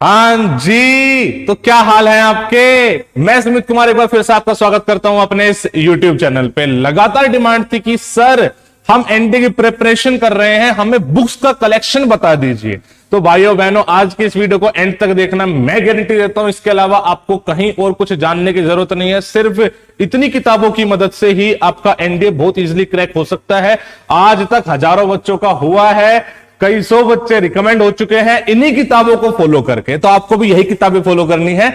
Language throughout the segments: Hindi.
हाँ जी, तो क्या हाल है आपके। मैं सुमित कुमार एक बार फिर से आपका स्वागत करता हूं अपने इस YouTube चैनल पे। लगातार डिमांड थी कि सर हम एनडीए की प्रिपरेशन कर रहे हैं, हमें बुक्स का कलेक्शन बता दीजिए। तो भाइयों बहनों, आज की इस वीडियो को एंड तक देखना, मैं गारंटी देता हूं इसके अलावा आपको कहीं और कुछ जानने की जरूरत नहीं है। सिर्फ इतनी किताबों की मदद से ही आपका एनडीए बहुत इजीली क्रैक हो सकता है। आज तक हजारों बच्चों का हुआ है, कई सौ बच्चे रिकमेंड हो चुके हैं इन्हीं किताबों को फॉलो करके। तो आपको भी यही किताबें फॉलो करनी है।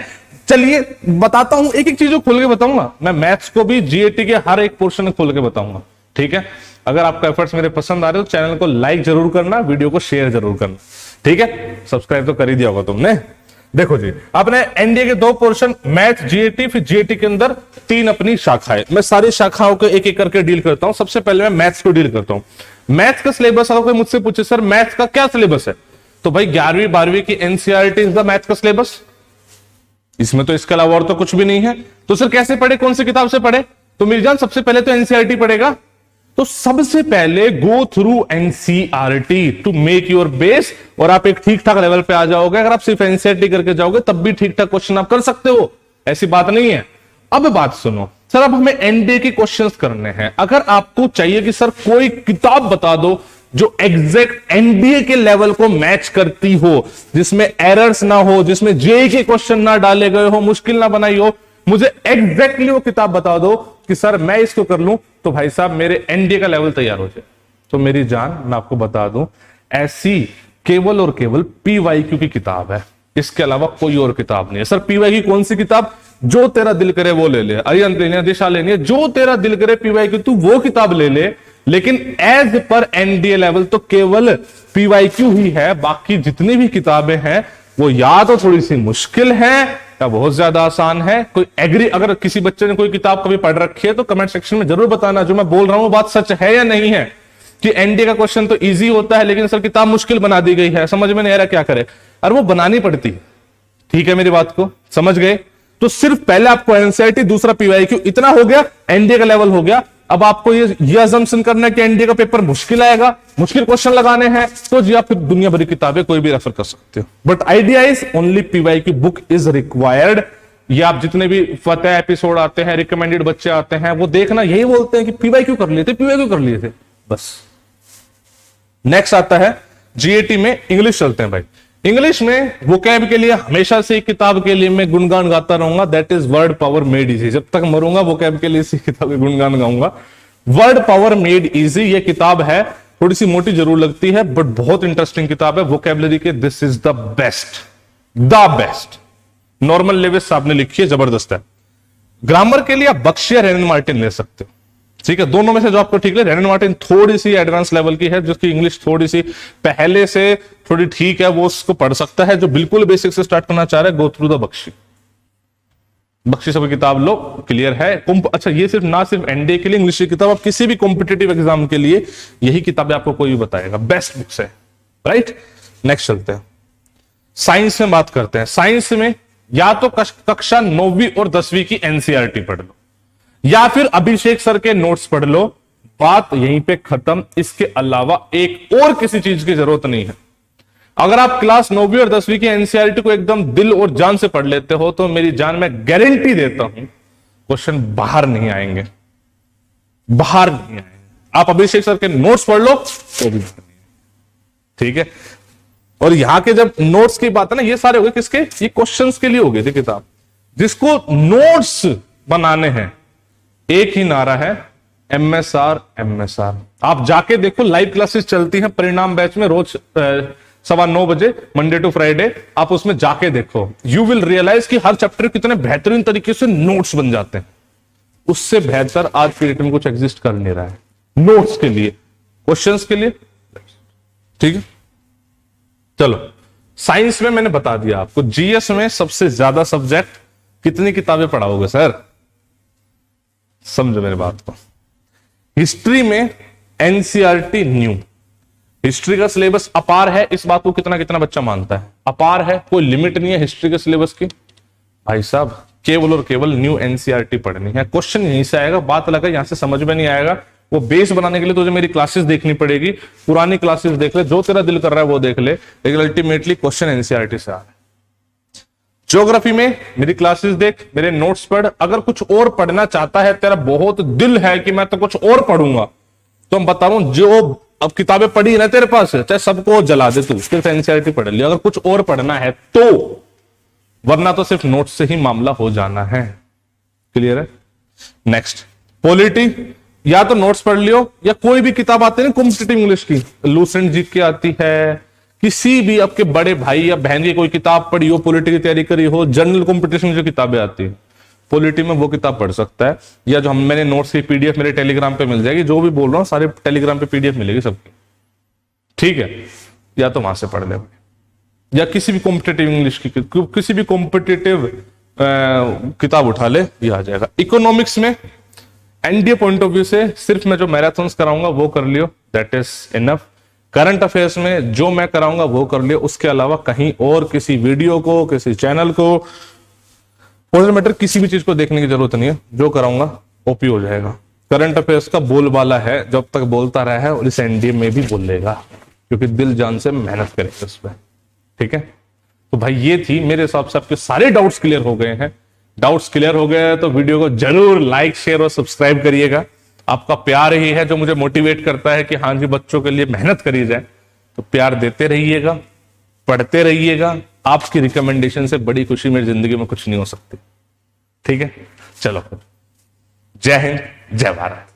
चलिए बताता हूं, एक एक चीज को खोल के बताऊंगा। मैं मैथ्स को भी जीएटी के हर एक पोर्शन खोल के बताऊंगा, ठीक है। अगर आपका एफर्ट्स मेरे पसंद आ रहे हो, चैनल को लाइक जरूर करना, वीडियो को शेयर जरूर करना, ठीक है। सब्सक्राइब तो कर ही दिया होगा तुमने। देखो जी, आपने एनडीए के दो पोर्शन, मैथ जीएटी, फिर जीएटी के अंदर तीन अपनी शाखाएं। मैं सारी शाखाओं को एक एक करके डील करता हूं। सबसे पहले मैं मैथ्स को डील करता हूं। मैथ का सिलेबस, अगर कोई मुझसे पूछे सर मैथ का क्या सिलेबस है, तो भाई 11वीं 12वीं की एनसीईआरटी इज द मैथ का सिलेबस। इसमें तो इसके अलावा और तो कुछ भी नहीं है। तो सर कैसे पढ़े, कौन सी किताब से पढ़े? तो मेरी जान सबसे पहले तो एनसीईआरटी पढ़ेगा। तो सबसे पहले go through NCERT to make your base, और आप एक ठीक ठाक लेवल पे आ जाओगे। अगर आप सिर्फ एनसीईआरटी करके जाओगे तब भी ठीक ठाक क्वेश्चन आप कर सकते हो, ऐसी बात नहीं है। अब बात सुनो सर, अब हमें एनडीए के क्वेश्चंस करने हैं। अगर आपको चाहिए कि सर कोई किताब बता दो जो एग्जैक्ट एनडीए के लेवल को मैच करती हो, जिसमें एरर्स ना हो, जिसमें जेई के क्वेश्चन ना डाले गए हो, मुश्किल ना बनाई हो, मुझे एग्जैक्टली वो किताब बता दो कि सर मैं इसको कर लूं, तो भाई साहब मेरे एनडीए का लेवल तैयार हो जाए। तो मेरी जान, मैं आपको बता दूं, ऐसी केवल और केवल पीवाईक्यू की किताब है, इसके अलावा कोई और किताब नहीं है। सर पीवाईक्यू कौन सी किताब? जो तेरा दिल करे वो ले ले, अरिहंत लेनी है, दिशा लेनी है, जो तेरा दिल करे पीवाईक्यू तू वो किताब ले ले। लेकिन एज पर एनडीए लेवल तो केवल पीवाईक्यू ही है। बाकी जितनी भी किताबें हैं वो या तो थोड़ी सी मुश्किल है या बहुत ज्यादा आसान है। कोई एग्री, अगर किसी बच्चे ने कोई किताब कभी पढ़ रखी है तो कमेंट सेक्शन में जरूर बताना जो मैं बोल रहा हूं बात सच है या नहीं है, कि एनडीए का क्वेश्चन तो इजी होता है लेकिन सर किताब मुश्किल बना दी गई है, समझ में नहीं आ रहा क्या करे। और वो बनानी पड़ती है, ठीक है, मेरी बात को समझ गए। तो सिर्फ पहले आपको एनसीईआरटी, दूसरा पीवाईक्यू, इतना हो गया, एनडीए का लेवल हो गया। अब आपको ये अजम्पशन करना है कि एनडीए का पेपर मुश्किल आएगा, मुश्किल क्वेश्चन लगाने हैं, तो जी आप फिर दुनिया भरी किताबें कोई भी रेफर कर सकते हो। But idea is only PYQ book is required. ये आप जितने भी फतेह एपिसोड आते हैं, रिकमेंडेड बच्चे आते हैं, वो देखना यही बोलते हैं कि पीवाईक्यू कर लिए थे, पीवाईक्यू कर लिए थे, बस। नेक्स्ट आता है जीएटी में इंग्लिश। चलते हैं भाई। इंग्लिश में वोकैब के लिए हमेशा से एक किताब के लिए मैं गुणगान गाता रहूंगा, that is word power made easy. जब तक मरूंगा वोकैब के लिए इसी किताब के गुणगान गाऊंगा। वर्ड पावर मेड इजी ये किताब है, थोड़ी सी मोटी जरूर लगती है बट बहुत इंटरेस्टिंग किताब है वोकैबुलरी के। This is the best. Norman Lewis साहब ने लिखी है, जबरदस्त है। ग्रामर के लिए आप बख्शी या रेनन मार्टिन ले सकते हो, ठीक है। दोनों में से जो आपको ठीक है। रेनन मार्टिन थोड़ी सी एडवांस लेवल की है, जिसकी इंग्लिश थोड़ी सी पहले से थोड़ी ठीक है, वो उसको पढ़ सकता है। जो बिल्कुल बेसिक से स्टार्ट करना चाह रहा है, गो थ्रू द बख्शी सब किताब लो, क्लियर है। अच्छा, ये सिर्फ ना सिर्फ एनडीए के लिए इंग्लिश की किताब, आप किसी भी कॉम्पिटेटिव एग्जाम के लिए यही किताबें आपको कोई भी बताएगा, बेस्ट बुक्स है, राइट। नेक्स्ट चलते हैं, साइंस में बात करते हैं। साइंस में या तो कक्षा 9वीं और 10वीं की एनसीईआरटी पढ़ लो, या फिर अभिषेक सर के नोट्स पढ़ लो, बात यहीं पे खत्म। इसके अलावा एक और किसी चीज की जरूरत नहीं है। अगर आप क्लास 9वीं और 10वीं की एनसीईआरटी को एकदम दिल और जान से पढ़ लेते हो तो मेरी जान, मैं गारंटी देता हूं क्वेश्चन बाहर नहीं आएंगे, बाहर नहीं आएंगे। आप अभिषेक सर के नोट्स पढ़ लो तो भी बाहर नहीं, ठीक है। और यहां के जब नोट्स की बात है ना, ये सारे हो गए किसके? ये क्वेश्चंस के लिए हो गई थी किताब। जिसको नोट्स बनाने हैं, एक ही नारा है, एमएसआर एमएसआर। आप जाके देखो, लाइव क्लासेस चलती हैं परिणाम बैच में रोज 9:15 बजे, मंडे टू फ्राइडे। आप उसमें जाके देखो, यू विल रियलाइज कि हर चैप्टर कितने बेहतरीन तरीके से नोट्स बन जाते हैं। उससे बेहतर आज की डेट में कुछ एग्जिस्ट कर नहीं रहा है नोट्स के लिए, क्वेश्चंस के लिए, ठीक है। चलो, साइंस में मैंने बता दिया आपको। जीएस में सबसे ज्यादा सब्जेक्ट कितनी किताबें पढ़ाओगे सर? समझो मेरी बात को। हिस्ट्री में एनसीईआरटी न्यू, हिस्ट्री का सिलेबस अपार है, इस बात को कितना कितना बच्चा मानता है? अपार है, कोई लिमिट नहीं है हिस्ट्री के सिलेबस की। भाई साहब केवल और केवल न्यू एनसीईआरटी पढ़नी है, क्वेश्चन यहीं से आएगा। बात अलग है, यहां से समझ में नहीं आएगा, वो बेस बनाने के लिए तुझे मेरी क्लासेस देखनी पड़ेगी, पुरानी क्लासेस देख ले, जो तेरा दिल कर रहा है वो देख ले, लेकिन अल्टीमेटली क्वेश्चन एनसीईआरटी से आ रहा है। ज्योग्राफी में मेरी क्लासेस देख, मेरे नोट्स पढ़। अगर कुछ और पढ़ना चाहता है, तेरा बहुत दिल है कि मैं तो कुछ और पढ़ूंगा, तो मैं बता रहा हूं, जो अब किताबें पढ़ी है ना तेरे पास, चाहे सबको जला दे तू, सिर्फ एनसीईआरटी पढ़ लिया। अगर कुछ और पढ़ना है तो, वरना तो सिर्फ नोट्स से ही मामला हो जाना है। क्लियर है? नेक्स्ट, पॉलिटी, या तो नोट्स पढ़ लियो, या कोई भी किताब आती है ना कॉम्पिटिटिव इंग्लिश की, लूसेंट जी की आती है, किसी भी आपके बड़े भाई या बहन की कोई किताब पढ़ी हो, पॉलिटी की तैयारी करी हो, जनरल कंपटीशन जो किताबें आती है पॉलिटी में, वो किताब पढ़ सकता है। या जो मैंने नोट्स की पीडीएफ मेरे टेलीग्राम पे मिल जाएगी, जो भी बोल रहा हूँ सारे टेलीग्राम पे पीडीएफ मिलेगी सबकी, ठीक है? या तो वहां से पढ़ ले, या किसी भी कॉम्पिटेटिव इंग्लिश की, किसी भी कॉम्पिटेटिव किताब उठा ले, ये आ जाएगा। इकोनॉमिक्स में एनडीए पॉइंट ऑफ व्यू से सिर्फ मैं जो मैराथन्स कराऊंगा वो कर लियो, that is enough. Current affairs में जो मैं कराऊंगा वो कर लियो, उसके अलावा कहीं और किसी वीडियो को, किसी चैनल को, फॉर मैटर किसी भी चीज को देखने की जरूरत नहीं है। जो कराऊंगा ओपी हो जाएगा। करंट अफेयर्स का बोलबाला है, जब तक बोलता रहा है, और इस एनडीए में भी बोलेगा, क्योंकि दिल जान से मेहनत करेंगे उस पर। ठीक है? तो भाई ये थी मेरे हिसाब से आपके सारे डाउट्स क्लियर हो गए हैं। डाउट्स क्लियर हो गए तो वीडियो को जरूर लाइक, शेयर और सब्सक्राइब करिएगा। आपका प्यार ही है जो मुझे मोटिवेट करता है कि हाँ जी, बच्चों के लिए मेहनत करी जाए। तो प्यार देते रहिएगा, पढ़ते रहिएगा। आपकी रिकमेंडेशन से बड़ी खुशी मेरी जिंदगी में कुछ नहीं हो सकती। ठीक है? चलो, जय हिंद, जय भारत।